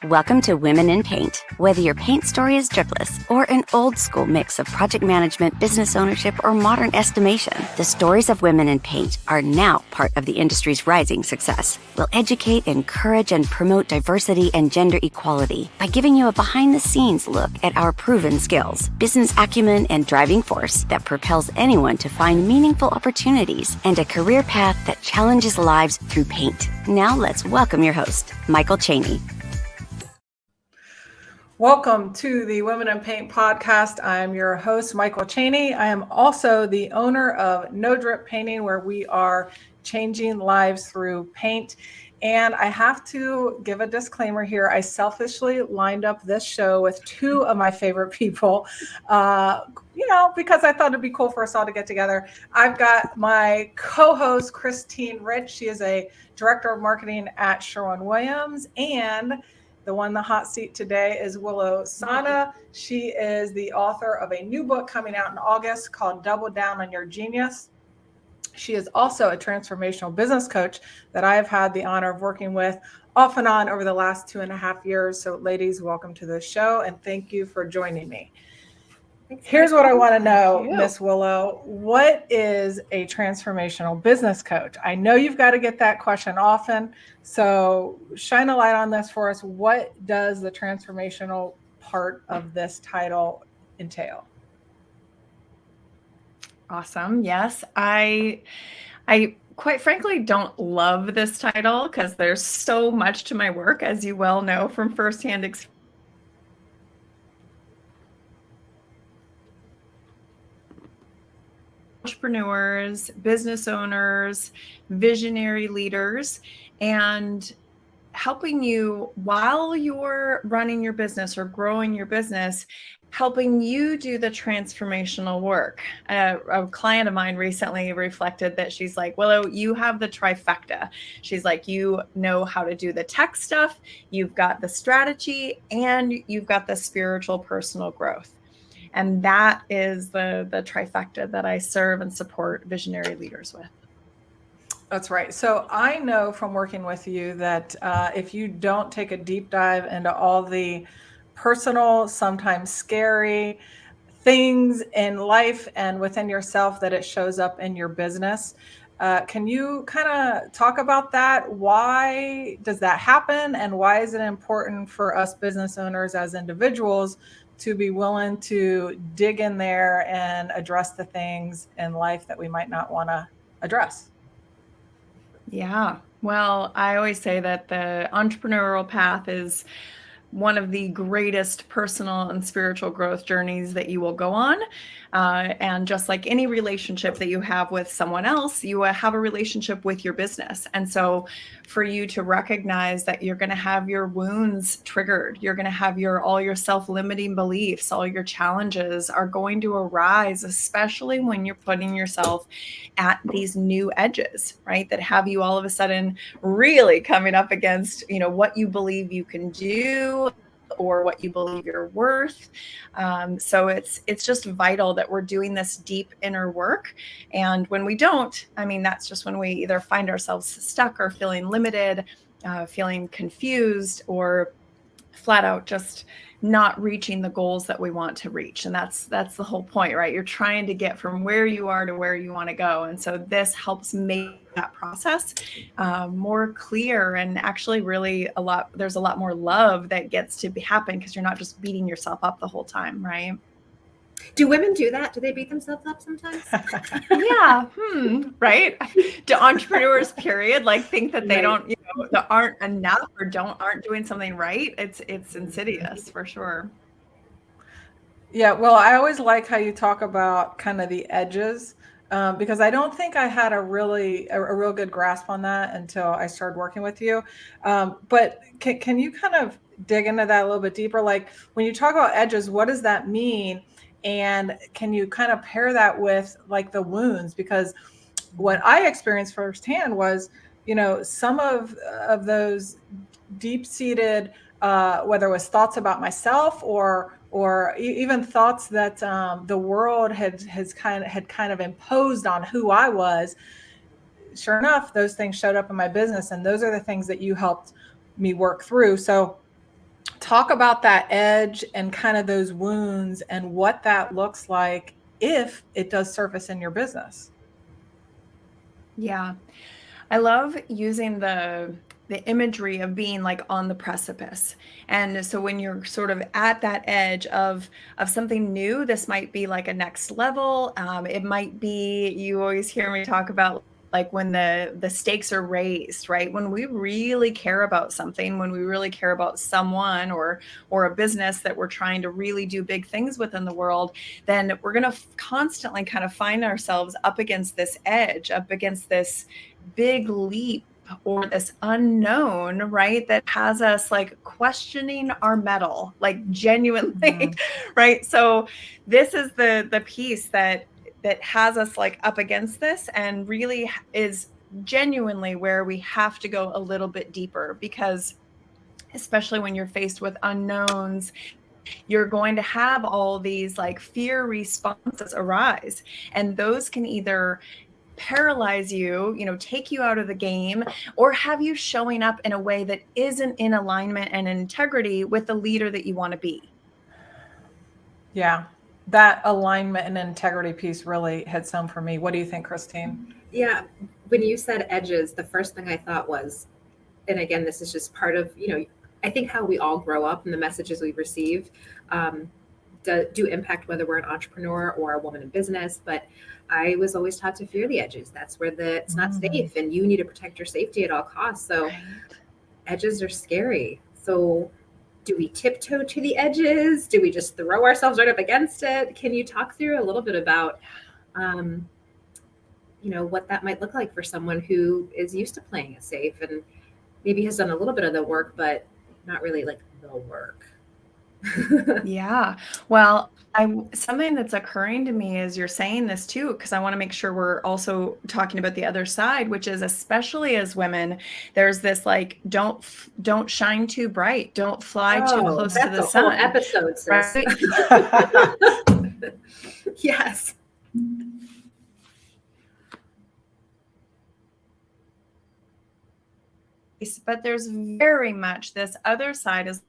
Welcome to Women in Paint. Whether your paint story is dripless or an old school mix of project management, business ownership, or modern estimation, the stories of women in paint are now part of the industry's rising success. We'll educate, encourage, and promote diversity and gender equality by giving you a behind-the-scenes look at our proven skills, business acumen, and driving force that propels anyone to find meaningful opportunities and a career path that challenges lives through paint. Now let's welcome your host, Michal Cheney. Welcome to the Women in Paint podcast. I'm your host, Michal Cheney. I am also the owner of No Drip Painting, where we are changing lives through paint. And I have to give a disclaimer here. I selfishly lined up this show with two of my favorite people, because I thought it'd be cool for us all to get together. I've got my co-host, Christine Rich. She is a director of marketing at Sherwin-Williams, and the one in the hot seat today is Willo. She is the author of a new book coming out in August called Double Down on Your Genius. She is also a transformational business coach that I have had the honor of working with off and on over the last 2.5 years. So ladies, welcome to the show and thank you for joining me. Here's what I want to know, Miss Willo. What is a transformational business coach? I know you've got to get that question often. So shine a light on this for us. What does the transformational part of this title entail? Awesome. Yes. I quite frankly don't love this title because there's so much to my work, as you well know from firsthand experience. Entrepreneurs, business owners, visionary leaders, and helping you while you're running your business or growing your business, helping you do the transformational work. A client of mine recently reflected that she's like, Willo, you have the trifecta. She's like, you know how to do the tech stuff, you've got the strategy, and you've got the spiritual personal growth. And that is the trifecta that I serve and support visionary leaders with. That's right. So I know from working with you that if you don't take a deep dive into all the personal, sometimes scary things in life and within yourself, that it shows up in your business. Can you kind of talk about that? Why does that happen? And why is it important for us business owners as individuals to be willing to dig in there and address the things in life that we might not want to address? Yeah. Well, I always say that the entrepreneurial path is one of the greatest personal and spiritual growth journeys that you will go on. And just like any relationship that you have with someone else, you have a relationship with your business. And so for you to recognize that you're going to have your wounds triggered, you're going to have all your self-limiting beliefs, all your challenges are going to arise, especially when you're putting yourself at these new edges, right? That have you all of a sudden really coming up against, what you believe you can do or what you believe you're worth. So it's just vital that we're doing this deep inner work. And when we don't, that's just when we either find ourselves stuck or feeling limited, feeling confused, or flat out just not reaching the goals that we want to reach. And that's the whole point, right? You're trying to get from where you are to where you want to go. And so this helps make that process more clear, and actually really there's a lot more love that gets to happen because you're not just beating yourself up the whole time, right? Do women do that? Do they beat themselves up sometimes? Yeah. Right. Do entrepreneurs, period, think that they don't, that aren't enough or aren't doing something right? It's insidious for sure. Yeah. Well, I always like how you talk about kind of the edges, because I don't think I had a real good grasp on that until I started working with you. But can you kind of dig into that a little bit deeper? Like when you talk about edges, what does that mean? And can you kind of pair that with like the wounds? Because what I experienced firsthand was, some of those deep-seated, whether it was thoughts about myself or even thoughts that the world had kind of imposed on who I was. Sure enough, those things showed up in my business, and those are the things that you helped me work through. So talk about that edge and kind of those wounds and what that looks like if it does surface in your business. Yeah. I love using the imagery of being like on the precipice. And so when you're sort of at that edge of something new, this might be like a next level. It might be, you always hear me talk about like when the stakes are raised, right? When we really care about something, when we really care about someone or a business that we're trying to really do big things with in the world, then we're going to constantly kind of find ourselves up against this edge, up against this big leap or this unknown, right? That has us like questioning our mettle, like genuinely, right? So this is the piece that has us like up against this and really is genuinely where we have to go a little bit deeper, because especially when you're faced with unknowns, you're going to have all these like fear responses arise, and those can either paralyze you, take you out of the game, or have you showing up in a way that isn't in alignment and integrity with the leader that you want to be. Yeah, that alignment and integrity piece really hits home for me. What do you think, Christine? Yeah, when you said edges, the first thing I thought was, and again, this is just part of, I think how we all grow up and the messages we receive do impact whether we're an entrepreneur or a woman in business. But I was always taught to fear the edges. That's where it's not safe, and you need to protect your safety at all costs. So edges are scary. So do we tiptoe to the edges? Do we just throw ourselves right up against it? Can you talk through a little bit about, what that might look like for someone who is used to playing it safe and maybe has done a little bit of the work, but not really like the work? Yeah. Well, something that's occurring to me as you're saying this too, because I want to make sure we're also talking about the other side, which is especially as women, there's this like, don't shine too bright. Don't fly too close to the sun. That's a whole episode, sis. Right? Yes. But there's very much this other side as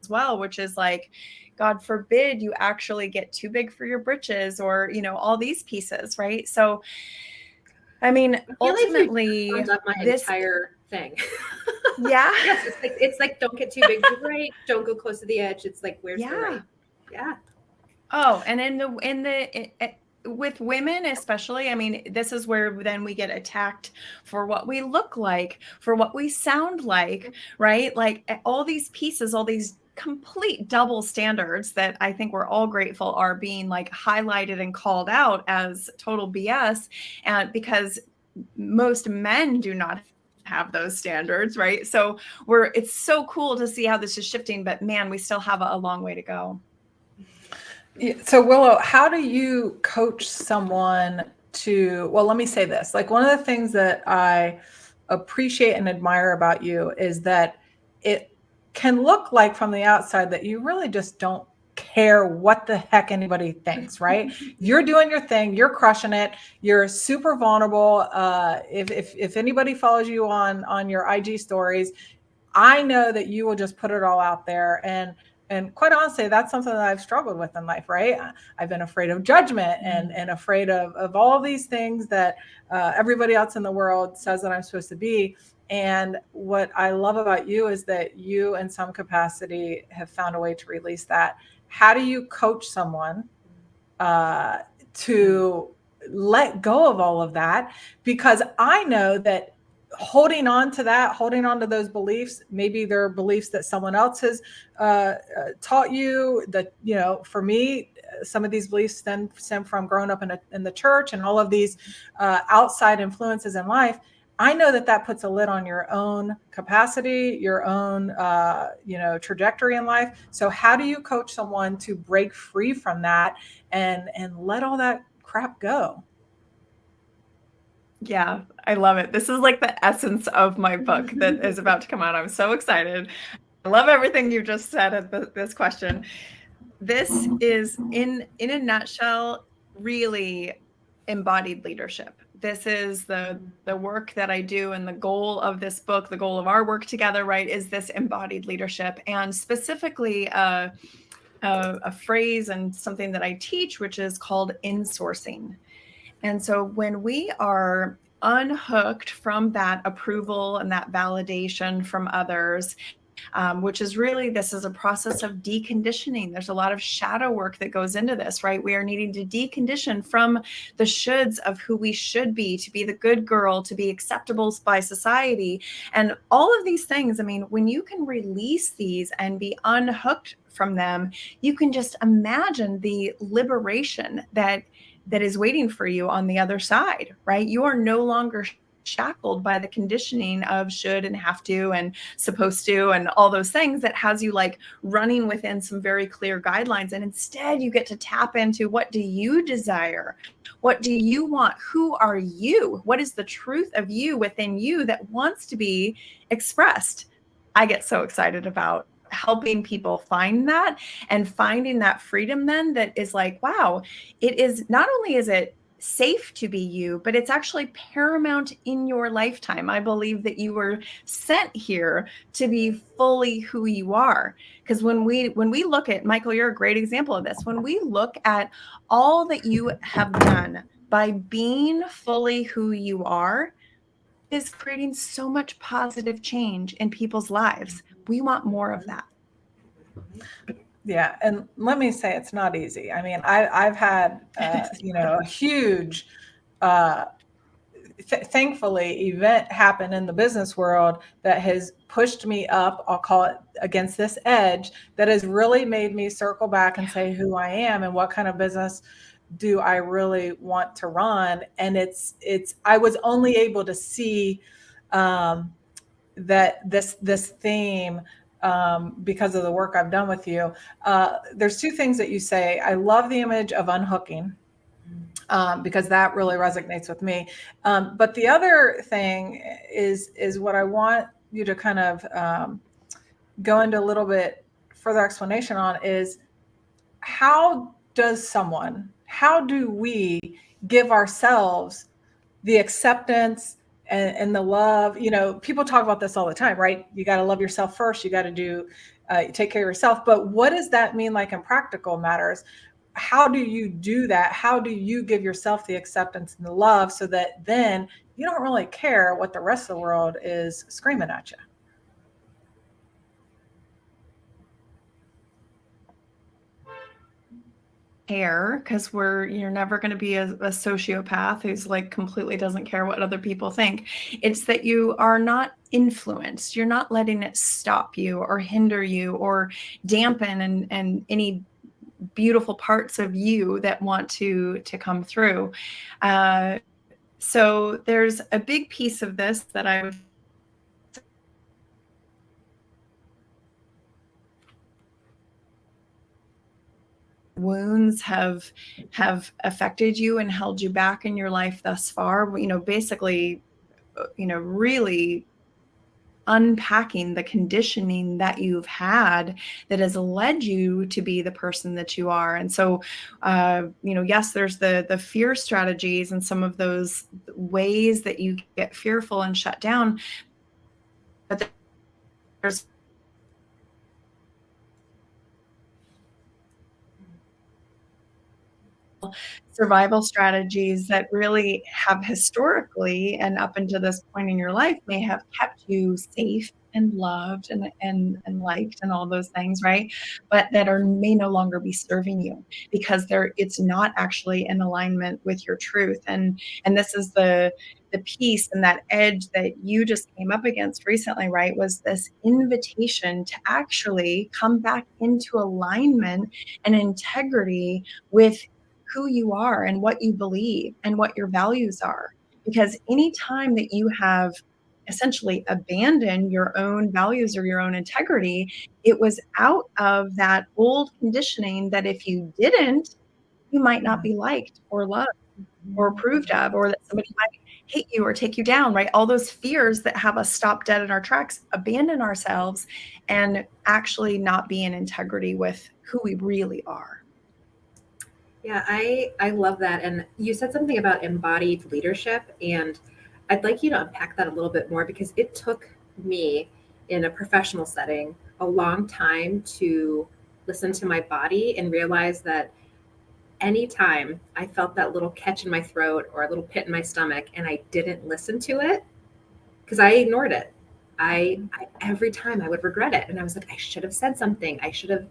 well, which is like, God forbid you actually get too big for your britches, or all these pieces, right? So I mean, ultimately, like up my entire thing. Yeah. Yes, it's like don't get too big to right, don't go close to the edge. It's like where's the right? Yeah. Oh, and with women especially, I mean, this is where then we get attacked for what we look like, for what we sound like, right? Like all these pieces, all these complete double standards that I think we're all grateful are being like highlighted and called out as total BS. And because most men do not have those standards, right? So it's so cool to see how this is shifting, but man, we still have a long way to go. So Willo, how do you coach someone well, let me say this. Like one of the things that I appreciate and admire about you is that it can look like from the outside that you really just don't care what the heck anybody thinks, right? You're doing your thing, you're crushing it, you're super vulnerable. If anybody follows you on your IG stories, I know that you will just put it all out there. And quite honestly, that's something that I've struggled with in life, right? I've been afraid of judgment and afraid of all of these things that everybody else in the world says that I'm supposed to be. And what I love about you is that you, in some capacity, have found a way to release that. How do you coach someone to let go of all of that? Because I know that holding on to those beliefs, maybe they're beliefs that someone else has taught you, that, for me, some of these beliefs stem from growing up in the church and all of these outside influences in life. I know that puts a lid on your own capacity, your own, trajectory in life. So how do you coach someone to break free from that and let all that crap go? Yeah, I love it. This is like the essence of my book that is about to come out. I'm so excited. I love everything you just said at this question. This is in a nutshell, really embodied leadership. this is the work that I do, and the goal of this book, the goal of our work together, right, is this embodied leadership, and specifically a phrase and something that I teach, which is called insourcing. And so when we are unhooked from that approval and that validation from others, which is really, this is a process of deconditioning. There's a lot of shadow work that goes into this, right? We are needing to decondition from the shoulds of who we should be, to be the good girl, to be acceptable by society, and all of these things. I mean, when you can release these and be unhooked from them, you can just imagine the liberation that is waiting for you on the other side, right? You are no longer shackled by the conditioning of should and have to and supposed to and all those things that has you like running within some very clear guidelines. And instead you get to tap into, what do you desire? What do you want? Who are you? What is the truth of you within you that wants to be expressed? I get so excited about helping people find that and finding that freedom then that is like, wow, it is not only is it safe to be you, but it's actually paramount in your lifetime. I believe that you were sent here to be fully who you are. Because when we look at, Michael, you're a great example of this. When we look at all that you have done by being fully who you are, is creating so much positive change in people's lives. We want more of that. Yeah. And let me say, it's not easy. I mean, I've had, a huge, thankfully, event happen in the business world that has pushed me up, I'll call it, against this edge, that has really made me circle back and say who I am and what kind of business do I really want to run. And I was only able to see that this theme because of the work I've done with you. There's two things that you say. I love the image of unhooking because that really resonates with me. But the other thing is what I want you to kind of go into a little bit further explanation on is, how do we give ourselves the acceptance and the love? People talk about this all the time, right? You got to love yourself first. You got to take care of yourself. But what does that mean, like in practical matters? How do you do that? How do you give yourself the acceptance and the love so that then you don't really care what the rest of the world is screaming at you? Because you're never going to be a sociopath who's like completely doesn't care what other people think. It's that you are not influenced. You're not letting it stop you or hinder you or dampen and any beautiful parts of you that want to come through. So there's a big piece of this that I would wounds have affected you and held you back in your life thus far, basically, really unpacking the conditioning that you've had that has led you to be the person that you are. And so, yes, there's the fear strategies and some of those ways that you get fearful and shut down, but there's survival strategies that really have historically and up until this point in your life may have kept you safe and loved and liked and all those things, right? But that may no longer be serving you because it's not actually in alignment with your truth. And this is the piece and that edge that you just came up against recently, right? Was this invitation to actually come back into alignment and integrity with who you are and what you believe and what your values are. Because anytime that you have essentially abandoned your own values or your own integrity, it was out of that old conditioning that if you didn't, you might not be liked or loved or approved of, or that somebody might hate you or take you down, right? All those fears that have us stop dead in our tracks, abandon ourselves, and actually not be in integrity with who we really are. Yeah, I love that. And you said something about embodied leadership, and I'd like you to unpack that a little bit more because it took me in a professional setting a long time to listen to my body and realize that anytime I felt that little catch in my throat or a little pit in my stomach and I didn't listen to it because I ignored it, I every time I would regret it. And I was like, I should have said something. I should have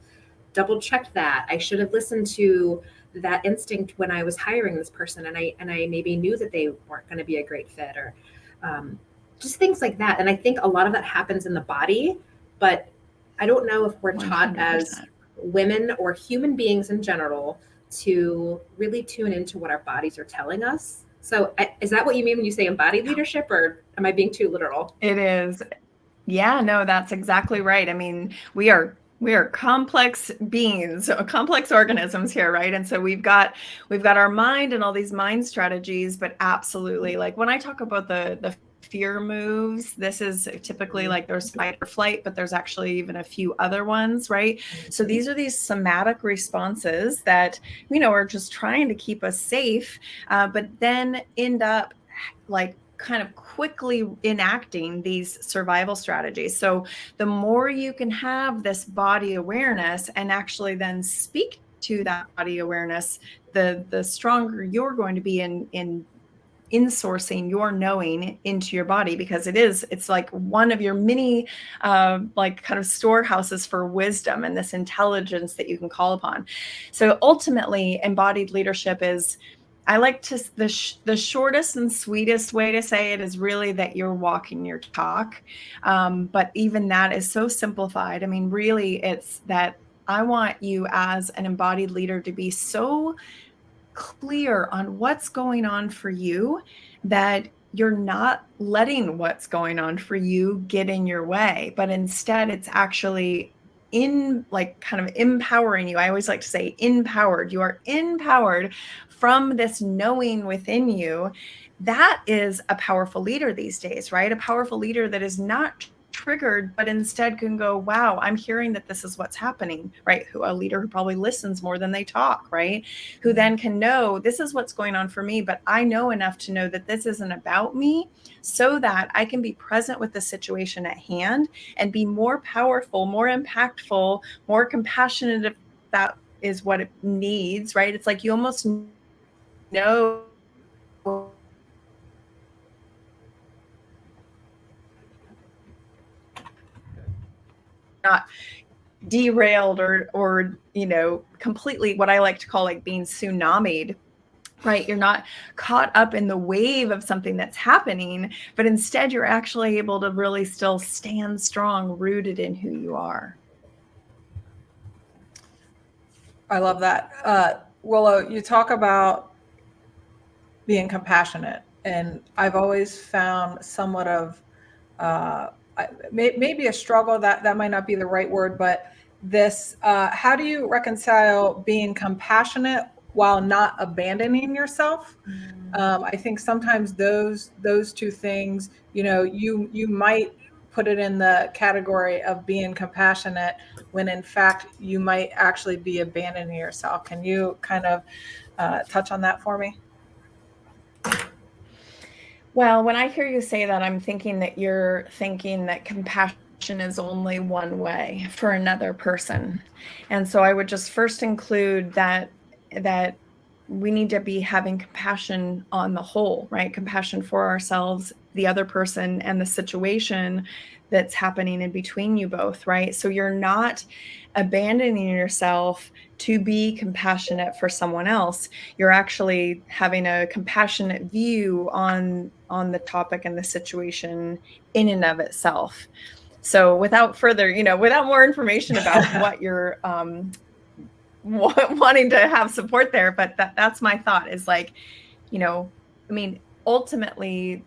double checked that. I should have listened to that instinct when I was hiring this person, and I maybe knew that they weren't going to be a great fit, or um, just things like that. And I think a lot of that happens in the body, but I don't know if we're taught 100%. as women or human beings in general to really tune into what our bodies are telling us. So is that what you mean when you say embodied leadership, or am I being too literal? It is. Yeah, no, that's exactly right. I mean, we are complex beings, complex organisms here, right? And so we've got our mind and all these mind strategies, but absolutely, like when I talk about the fear moves, this is typically like there's fight or flight, but there's actually even a few other ones, right? So these are these somatic responses that, are just trying to keep us safe, but then end up like kind of quickly enacting these survival strategies. So the more you can have this body awareness and actually then speak to that body awareness, the stronger you're going to be in insourcing your knowing into your body, because it's like one of your many like kind of storehouses for wisdom and this intelligence that you can call upon. So ultimately, embodied leadership is, I like to, the shortest and sweetest way to say it is really that you're walking your talk. But even that is so simplified. I mean, really, it's that I want you as an embodied leader to be so clear on what's going on for you that you're not letting what's going on for you get in your way, but instead it's actually in like kind of empowering you. I always like to say empowered. You are empowered from this knowing within you. That is a powerful leader these days, right? A powerful leader that is not triggered, but instead can go, wow, I'm hearing that this is what's happening, right? A leader who probably listens more than they talk, right? Who then can know this is what's going on for me, but I know enough to know that this isn't about me, so that I can be present with the situation at hand and be more powerful, more impactful, more compassionate if that is what it needs, right? It's like you almost know not derailed or completely what I like to call like being tsunamied, right? You're not caught up in the wave of something that's happening, but instead you're actually able to really still stand strong, rooted in who you are. I love that. Willo, you talk about being compassionate, and I've always found somewhat of maybe a struggle, that might not be the right word, but this, how do you reconcile being compassionate while not abandoning yourself? I think sometimes those two things, you might put it in the category of being compassionate when in fact you might actually be abandoning yourself. Can you kind of touch on that for me? Well, when I hear you say that, I'm thinking that you're thinking that compassion is only one way for another person. And so I would just first include that we need to be having compassion on the whole, right? Compassion for ourselves, the other person, and the situation that's happening in between you both, right? So you're not abandoning yourself to be compassionate for someone else. You're actually having a compassionate view on the topic and the situation in and of itself. So without further, without more information about what you're wanting to have support there, but that's my thought is like, I mean, ultimately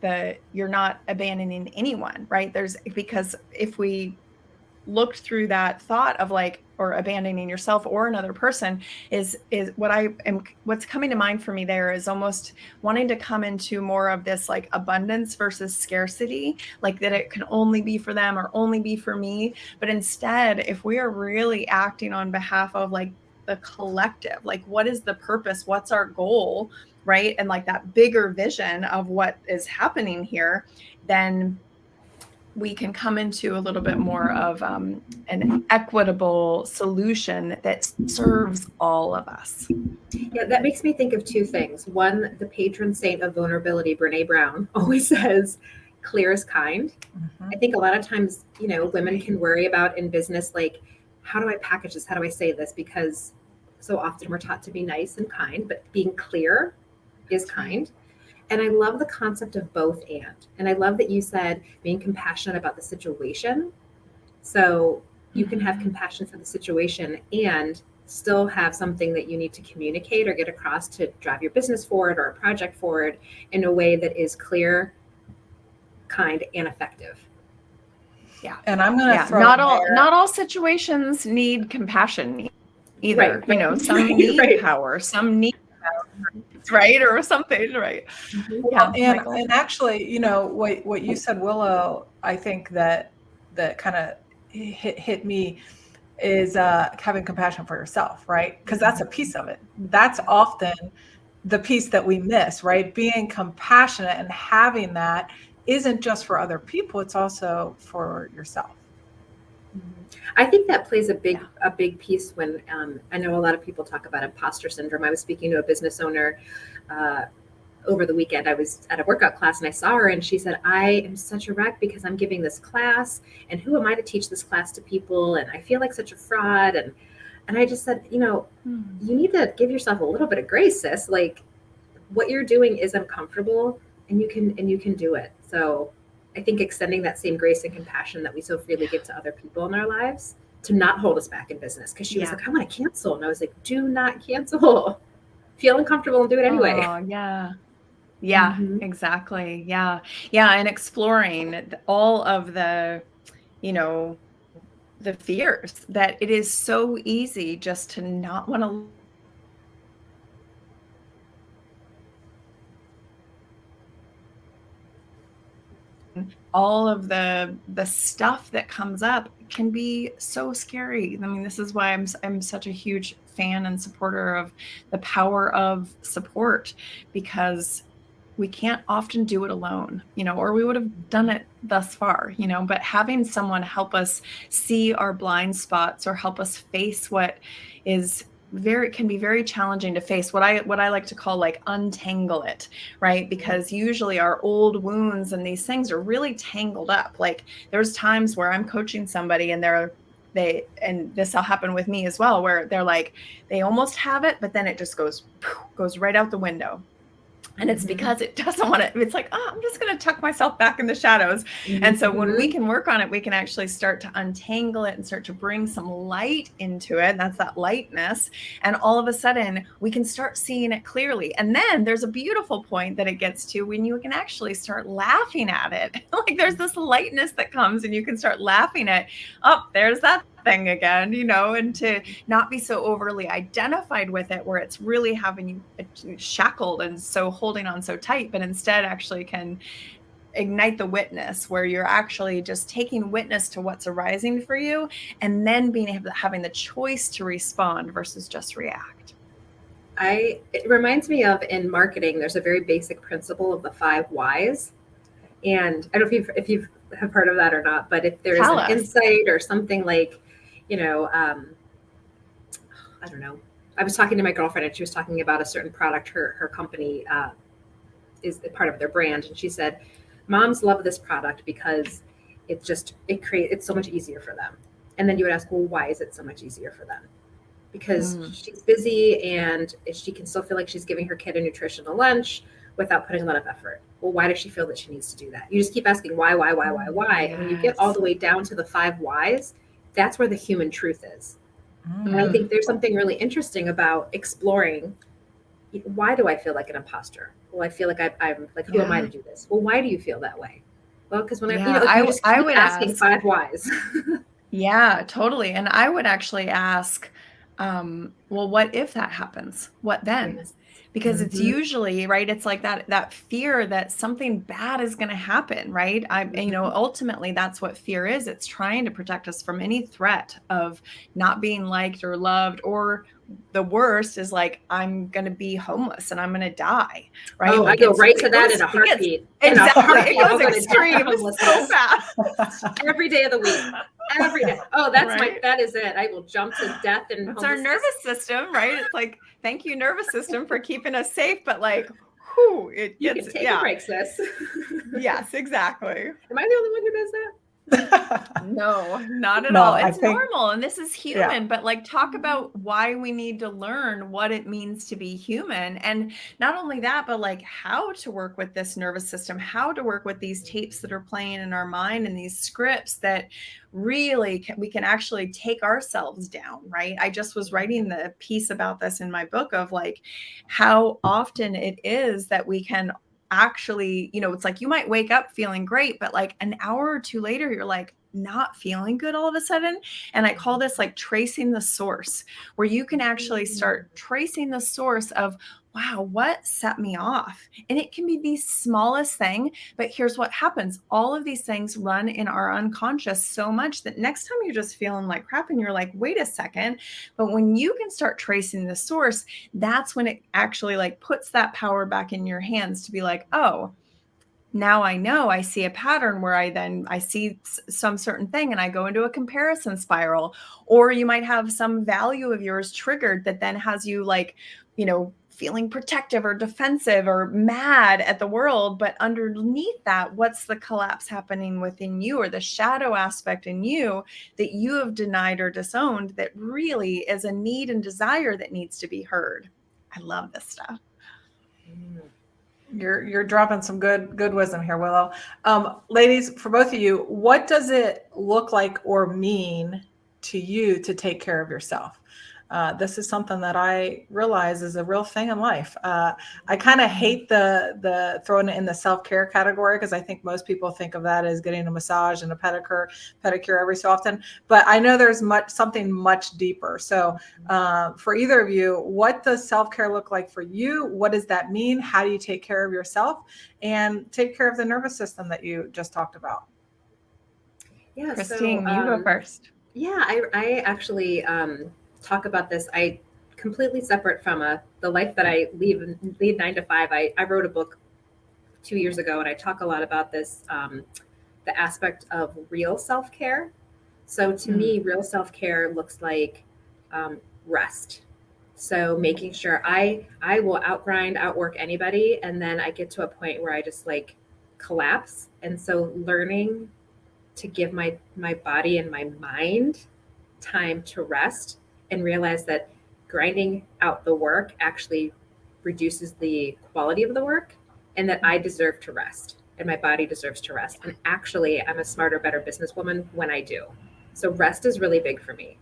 you're not abandoning anyone, right? Because if we looked through that thought of like, or abandoning yourself or another person is what's coming to mind for me there is almost wanting to come into more of this like abundance versus scarcity, like that it can only be for them or only be for me. But instead, if we are really acting on behalf of like the collective, like what is the purpose? What's our goal? Right. And like that bigger vision of what is happening here, then we can come into a little bit more of an equitable solution that serves all of us. Yeah, that makes me think of two things. One, the patron saint of vulnerability, Brene Brown, always says, clear is kind. I think a lot of times, women can worry about in business, like, how do I package this? How do I say this? Because so often we're taught to be nice and kind, but being clear is kind. And I love the concept of both and. And I love that you said being compassionate about the situation. So you can have compassion for the situation and still have something that you need to communicate or get across to drive your business forward or a project forward in a way that is clear, kind, and effective. Yeah. And I'm going to throw not all situations need compassion either. Right. Some need power, some need power, right? Or something, right? Well, and actually, what you said, Willo, I think that kind of hit me is having compassion for yourself, right? Because that's a piece of it. That's often the piece that we miss, right? Being compassionate and having that isn't just for other people, it's also for yourself. I think that plays a big piece when I know a lot of people talk about imposter syndrome. I was speaking to a business owner over the weekend. I was at a workout class and I saw her and she said, I am such a wreck because I'm giving this class and who am I to teach this class to people? And I feel like such a fraud. And I just said, you need to give yourself a little bit of grace, sis. Like what you're doing is uncomfortable and you can do it. So I think extending that same grace and compassion that we so freely give to other people in our lives to not hold us back in business. Cause she was like, I want to cancel. And I was like, do not cancel. Feel uncomfortable and do it anyway. Oh, yeah. Yeah, exactly. Yeah. Yeah. And exploring all of the, the fears that it is so easy just to not want to all of the stuff that comes up can be so scary. I mean, this is why I'm such a huge fan and supporter of the power of support, because we can't often do it alone, or we would have done it thus far, but having someone help us see our blind spots or help us face what is can be very challenging to face, what I like to call like untangle it, right? Because usually our old wounds and these things are really tangled up. Like there's times where I'm coaching somebody and and this will happen with me as well, where they're like, they almost have it, but then it just goes right out the window. And it's because it doesn't want to, it's like, I'm just going to tuck myself back in the shadows. And so when we can work on it, we can actually start to untangle it and start to bring some light into it. And that's that lightness. And all of a sudden we can start seeing it clearly. And then there's a beautiful point that it gets to when you can actually start laughing at it. Like there's this lightness that comes and you can start laughing at, there's that thing again, and to not be so overly identified with it where it's really having you shackled and so holding on so tight, but instead actually can ignite the witness where you're actually just taking witness to what's arising for you and then having the choice to respond versus just react. It reminds me of, in marketing, there's a very basic principle of the 5 whys. And I don't know if you have heard of that or not, but if there's an insight or something like, I don't know. I was talking to my girlfriend and she was talking about a certain product her company is a part of their brand. And she said, moms love this product because it's so much easier for them. And then you would ask, well, why is it so much easier for them? Because she's busy and she can still feel like she's giving her kid a nutritional lunch without putting a lot of effort. Well, why does she feel that she needs to do that? You just keep asking why? Yes. And when you get all the way down to the 5 whys, that's where the human truth is. And I think there's something really interesting about exploring, why do I feel like an imposter? Well, I feel like I'm like, who am I to do this? Well, why do you feel that way? Well, because when I would asking 5 whys. Yeah, totally. And I would actually ask, well, what if that happens? What then? Because it's usually, right, it's like that fear that something bad is going to happen, right? Ultimately that's what fear is. It's trying to protect us from any threat of not being liked or loved or the worst is like, I'm going to be homeless and I'm going to die. Right. Oh, like I go right to that in a heartbeat. Exactly. It I'll goes go to extreme so fast. Every day of the week. Every day. Oh, that's Right? that is it. I will jump to death and It's our nervous system, right? It's like, thank you, nervous system, for keeping us safe. But like, whew, it gets, you can take a break, sis. Yes, exactly. Am I the only one who does that? No, not at all. It's normal. And this is human, Yeah. but like, talk about why we need to learn what it means to be human. And not only that, but like how to work with this nervous system, how to work with these tapes that are playing in our mind and these scripts that really we can actually take ourselves down, right? I just was writing the piece about this in my book of like how often it is that we can actually, it's like you might wake up feeling great, but like an hour or two later, you're like not feeling good all of a sudden. And I call this like tracing the source, where you can actually start tracing the source of, wow, what set me off? And it can be the smallest thing, but here's what happens. All of these things run in our unconscious so much that next time you're just feeling like crap and you're like, wait a second. But when you can start tracing the source, that's when it actually like puts that power back in your hands to be like, oh, now I know I see a pattern where I see some certain thing and I go into a comparison spiral. Or you might have some value of yours triggered that then has you like, feeling protective or defensive or mad at the world. But underneath that, what's the collapse happening within you, or the shadow aspect in you that you have denied or disowned that really is a need and desire that needs to be heard? I love this stuff. You're dropping some good wisdom here, Willow. Ladies, for both of you, what does it look like or mean to you to take care of yourself? This is something that I realize is a real thing in life. I kind of hate the throwing it in the self-care category, because I think most people think of that as getting a massage and a pedicure every so often. But I know there's something much deeper. So for either of you, what does self-care look like for you? What does that mean? How do you take care of yourself and take care of the nervous system that you just talked about? Yeah, Christine, you go first. Yeah, I actually talk about this. I completely separate from the life that I lead 9 to 5. I wrote a book 2 years ago, and I talk a lot about this, the aspect of real self-care. So to me, real self-care looks like rest. So making sure I will outwork anybody, and then I get to a point where I just like collapse. And so learning to give my body and my mind time to rest, and realize that grinding out the work actually reduces the quality of the work, and that I deserve to rest and my body deserves to rest. And actually, I'm a smarter, better businesswoman when I do. So rest is really big for me.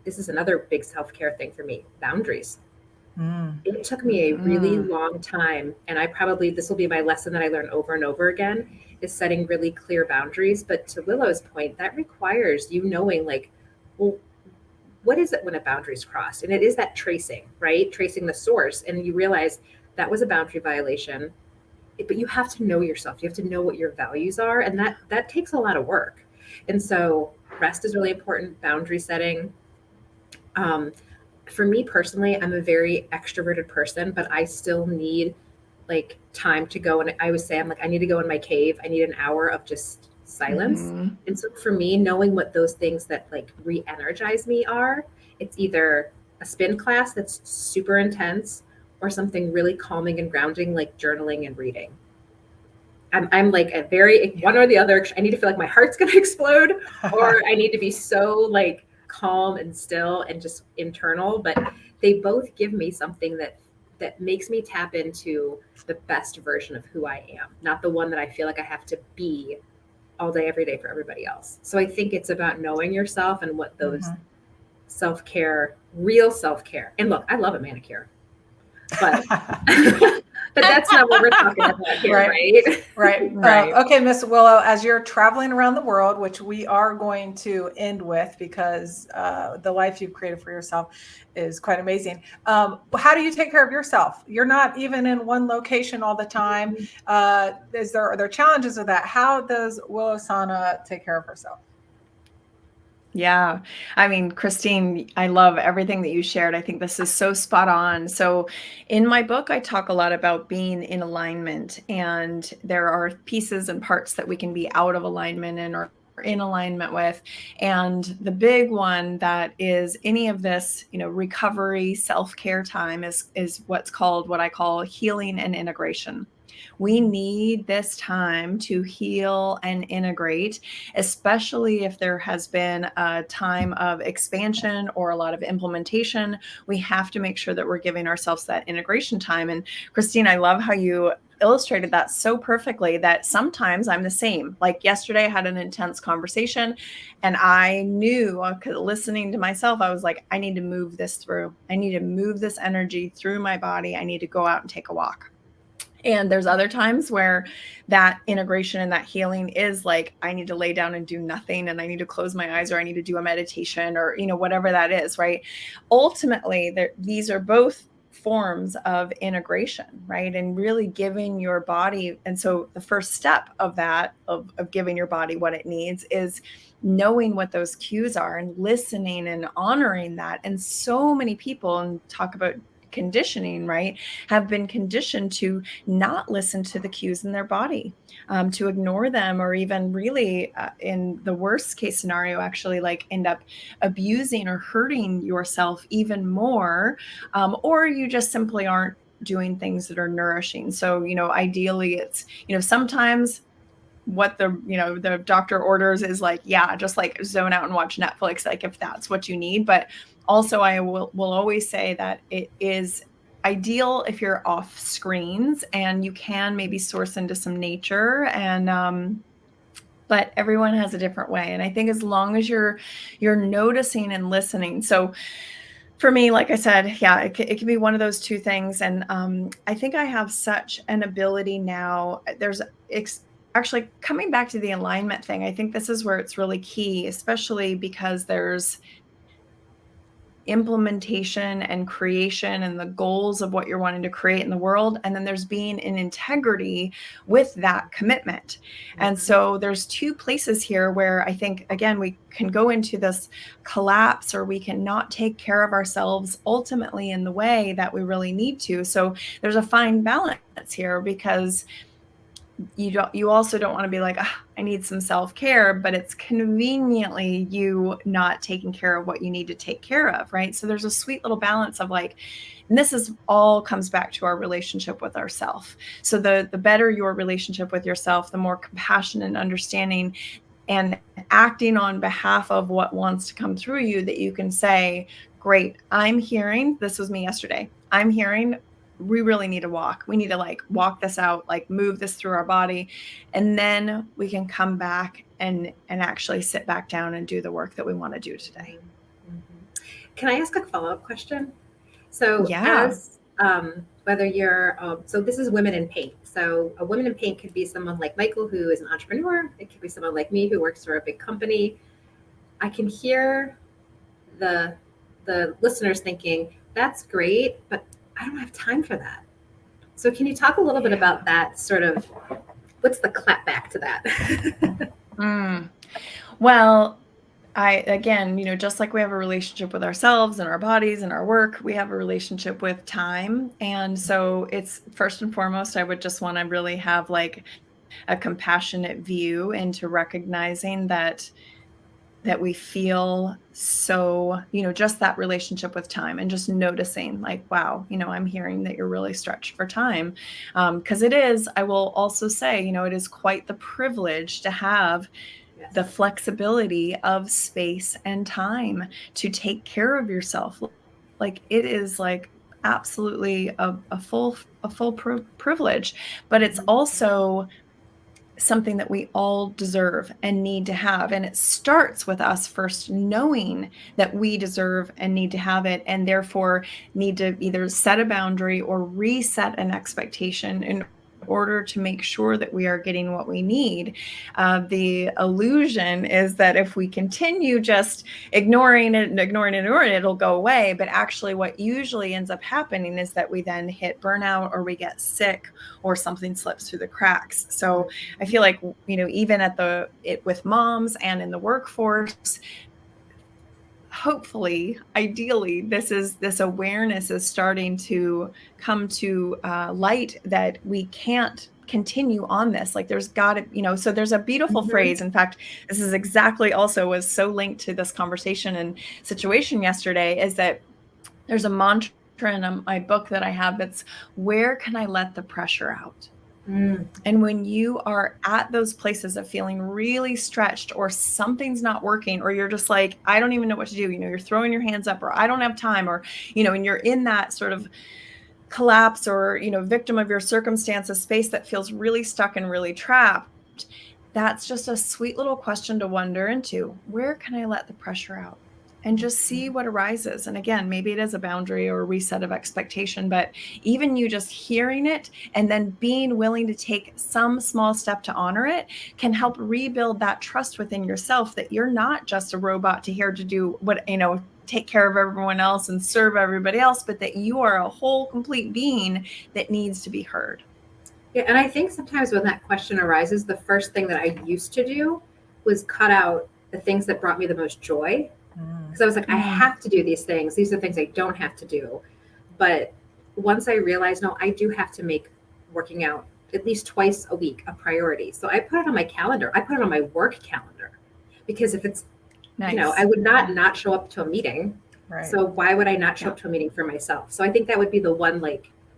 This is another big self-care thing for me, boundaries. It took me a really long time, and this will be my lesson that I learn over and over again, is setting really clear boundaries. But to Willow's point, that requires you knowing like, well, what is it when a boundary is crossed? And it is that tracing, right? Tracing the source. And you realize that was a boundary violation, but you have to know yourself. You have to know what your values are. And that takes a lot of work. And so rest is really important, boundary setting. For me personally, I'm a very extroverted person, but I still need like time to go. And I always say, I need to go in my cave. I need an hour of just silence. And so for me, knowing what those things that like re-energize me are, it's either a spin class that's super intense or something really calming and grounding, like journaling and reading. I'm like a very one or the other. I need to feel like my heart's going to explode, or I need to be so like calm and still and just internal. But they both give me something that makes me tap into the best version of who I am, not the one that I feel like I have to be all day, every day for everybody else. So I think it's about knowing yourself and what those self-care, real self-care. And look, I love a manicure, but but that's not what we're talking about here, right? Right. Okay, Miss Willow, as you're traveling around the world, which we are going to end with because the life you've created for yourself is quite amazing. How do you take care of yourself? You're not even in one location all the time. Are there challenges with that? How does Willow Sana take care of herself? Yeah. I mean, Christine, I love everything that you shared. I think this is so spot on. So, in my book, I talk a lot about being in alignment, and there are pieces and parts that we can be out of alignment and or in alignment with. And the big one that is any of this, recovery, self-care time is what I call healing and integration. We need this time to heal and integrate, especially if there has been a time of expansion or a lot of implementation. We have to make sure that we're giving ourselves that integration time. And Christine, I love how you illustrated that so perfectly, that sometimes I'm the same. Like yesterday, I had an intense conversation and I knew, listening to myself, I was like, I need to move this through. I need to move this energy through my body. I need to go out and take a walk. And there's other times where that integration and that healing is like, I need to lay down and do nothing, and I need to close my eyes, or I need to do a meditation, or, whatever that is, right? Ultimately, these are both forms of integration, right? And really giving your body. And so the first step of that, of giving your body what it needs, is knowing what those cues are and listening and honoring that. And so many people, and talk about conditioning, right, have been conditioned to not listen to the cues in their body, to ignore them, or even really, in the worst case scenario, actually like end up abusing or hurting yourself even more, or you just simply aren't doing things that are nourishing. So, ideally it's, sometimes what the doctor orders is like, yeah, just like zone out and watch Netflix, like if that's what you need. But also I will always say that it is ideal if you're off screens and you can maybe source into some nature, and but everyone has a different way. And I think as long as you're noticing and listening. So for me, like I said, yeah, it can be one of those two things. And I think I have such an ability now. Actually, coming back to the alignment thing, I think this is where it's really key, especially because there's implementation and creation and the goals of what you're wanting to create in the world. And then there's being in integrity with that commitment. And so there's two places here where I think, again, we can go into this collapse, or we can not take care of ourselves ultimately in the way that we really need to. So there's a fine balance here, because you also don't want to be like, I need some self-care, but it's conveniently you not taking care of what you need to take care of, right? So there's a sweet little balance of like, and this is all comes back to our relationship with ourself. So the better your relationship with yourself, the more compassion and understanding and acting on behalf of what wants to come through you, that you can say, great, I'm hearing, this was me yesterday, I'm hearing we really need to walk. We need to like walk this out, like move this through our body. And then we can come back and actually sit back down and do the work that we want to do today. Can I ask a follow-up question? So yeah. as whether you're, so this is Women in Paint. So a woman in paint could be someone like Michael, who is an entrepreneur. It could be someone like me who works for a big company. I can hear the listeners thinking, that's great, but I don't have time for that. So can you talk a little bit about that, sort of, what's the clap back to that? Well, again, just like we have a relationship with ourselves and our bodies and our work, we have a relationship with time. And so it's first and foremost, I would just want to really have like a compassionate view into recognizing that we feel so, just that relationship with time, and just noticing like, wow, I'm hearing that you're really stretched for time. Because it is, I will also say, it is quite the privilege to have the flexibility of space and time to take care of yourself. Like it is like absolutely a full privilege, but it's also something that we all deserve and need to have. And it starts with us first knowing that we deserve and need to have it, and therefore need to either set a boundary or reset an expectation in order to make sure that we are getting what we need. The illusion is that if we continue just ignoring it, it'll go away. But actually what usually ends up happening is that we then hit burnout, or we get sick, or something slips through the cracks. So I feel like, even with moms and in the workforce, hopefully, ideally, this awareness is starting to come to light that we can't continue on this. Like there's got to, so there's a beautiful phrase. In fact, this is exactly also was so linked to this conversation and situation yesterday, is that there's a mantra in my book that I have that's, where can I let the pressure out? And when you are at those places of feeling really stretched, or something's not working, or you're just like, I don't even know what to do, you're throwing your hands up, or I don't have time, or, and you're in that sort of collapse or, victim of your circumstances space that feels really stuck and really trapped, that's just a sweet little question to wonder into. Where can I let the pressure out? And just see what arises. And again, maybe it is a boundary or a reset of expectation, but even you just hearing it and then being willing to take some small step to honor it can help rebuild that trust within yourself, that you're not just a robot here to do what, take care of everyone else and serve everybody else, but that you are a whole, complete being that needs to be heard. Yeah, and I think sometimes when that question arises, the first thing that I used to do was cut out the things that brought me the most joy. Because I was like, I have to do these things. These are things I don't have to do. But once I realized, no, I do have to make working out at least twice a week a priority. So I put it on my calendar. I put it on my work calendar. Because if it's, nice. I would not show up to a meeting. Right. So why would I not show up to a meeting for myself? So I think that would be the one,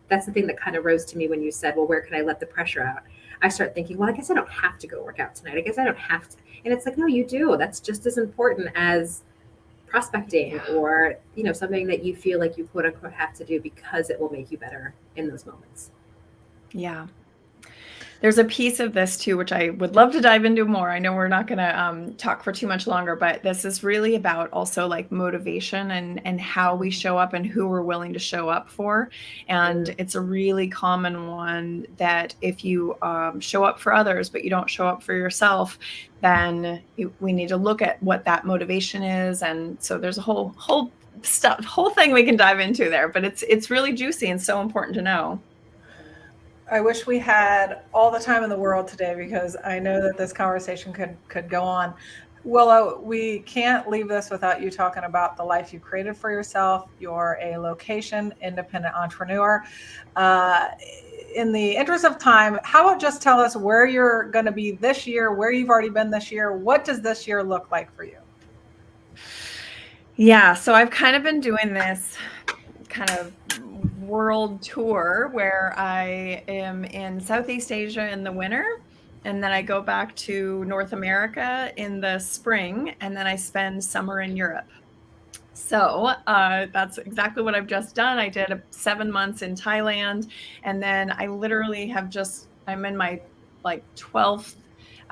that's the thing that kind of rose to me when you said, well, where can I let the pressure out? I start thinking, well, I guess I don't have to go work out tonight. I guess I don't have to. And it's like, no, you do. That's just as important as prospecting or, something that you feel like you quote unquote have to do because it will make you better in those moments. Yeah. There's a piece of this too, which I would love to dive into more. I know we're not going to talk for too much longer, but this is really about also like motivation and how we show up and who we're willing to show up for. And it's a really common one that if you show up for others, but you don't show up for yourself, then we need to look at what that motivation is. And so there's a whole thing we can dive into there, but it's really juicy and so important to know. I wish we had all the time in the world today, because I know that this conversation could go on. Willo, we can't leave this without you talking about the life you created for yourself. You're a location independent entrepreneur. In the interest of time, how about just tell us where you're going to be this year, where you've already been this year? What does this year look like for you? Yeah, so I've kind of been doing this kind of world tour where I am in Southeast Asia in the winter, and then I go back to North America in the spring, and then I spend summer in Europe. So that's exactly what I've just done. I did 7 months in Thailand, and then I literally I'm in my 12th.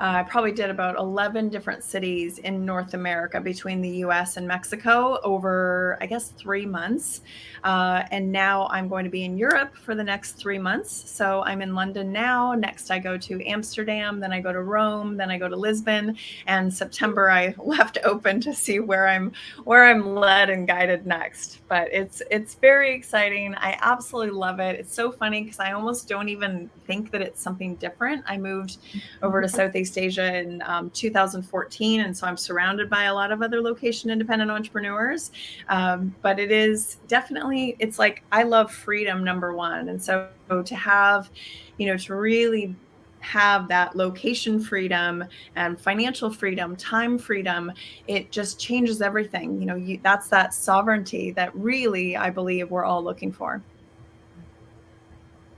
I probably did about 11 different cities in North America between the US and Mexico over, I guess, 3 months. And now I'm going to be in Europe for the next 3 months. So I'm in London now. Next, I go to Amsterdam. Then I go to Rome. Then I go to Lisbon. And September, I left open to see where I'm led and guided next. But it's very exciting. I absolutely love it. It's so funny because I almost don't even think that it's something different. I moved over to Southeast Asia in 2014. And so I'm surrounded by a lot of other location independent entrepreneurs. But it is definitely, it's like, I love freedom, number one. And so to have, to really have that location freedom and financial freedom, time freedom, it just changes everything. That's that sovereignty that really, I believe we're all looking for.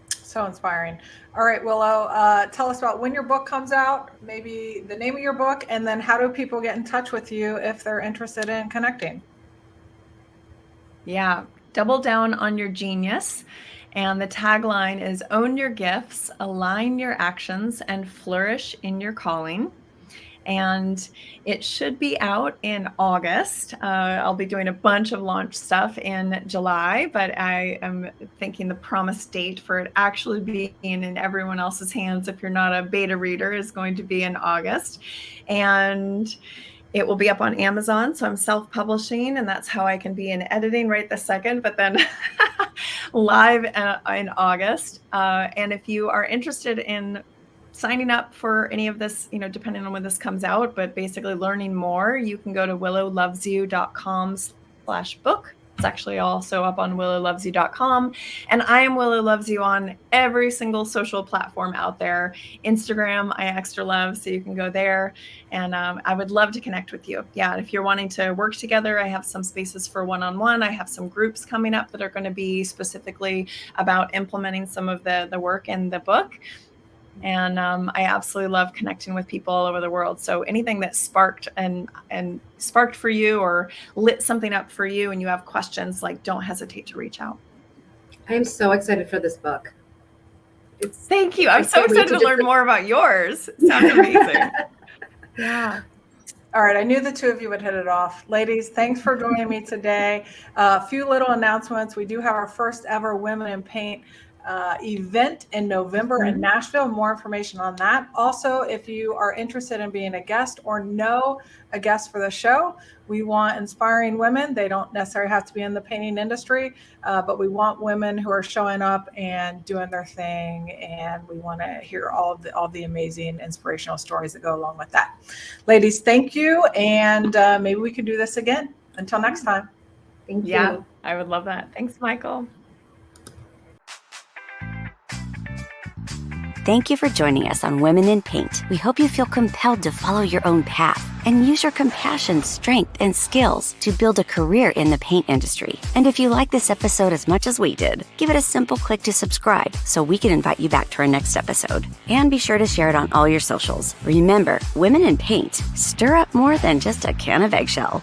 So inspiring. All right, Willo, tell us about when your book comes out, maybe the name of your book, and then how do people get in touch with you if they're interested in connecting? Yeah, double down on your genius. And the tagline is own your gifts, align your actions, and flourish in your calling. And it should be out in August. I'll be doing a bunch of launch stuff in July, but I am thinking the promised date for it actually being in everyone else's hands, if you're not a beta reader, is going to be in August. And it will be up on Amazon. So I'm self-publishing, and that's how I can be in editing right this second, but then live in August. And if you are interested in signing up for any of this, depending on when this comes out, but basically learning more, you can go to willowlovesyou.com/book. It's actually also up on willowlovesyou.com. And I am Willow Loves You on every single social platform out there. Instagram, I extra love, so you can go there. And I would love to connect with you. Yeah, if you're wanting to work together, I have some spaces for one-on-one. I have some groups coming up that are going to be specifically about implementing some of the work in the book. And I absolutely love connecting with people all over the world. So anything that sparked for you or lit something up for you and you have questions, don't hesitate to reach out. I am so excited for this book. Thank you. I'm so excited to learn more about yours. It sounds amazing. Yeah. All right. I knew the two of you would hit it off. Ladies, thanks for joining me today. A few little announcements. We do have our first ever Women in Paint event in November in Nashville. More information on that. Also, if you are interested in being a guest or know a guest for the show, we want inspiring women. They don't necessarily have to be in the painting industry, but we want women who are showing up and doing their thing. And we want to hear all the amazing inspirational stories that go along with that. Ladies, thank you. And maybe we could do this again. Until next time. Thank you. Yeah, I would love that. Thanks, Michael. Thank you for joining us on Women in Paint. We hope you feel compelled to follow your own path and use your compassion, strength, and skills to build a career in the paint industry. And if you like this episode as much as we did, give it a simple click to subscribe so we can invite you back to our next episode. And be sure to share it on all your socials. Remember, Women in Paint, stir up more than just a can of eggshell.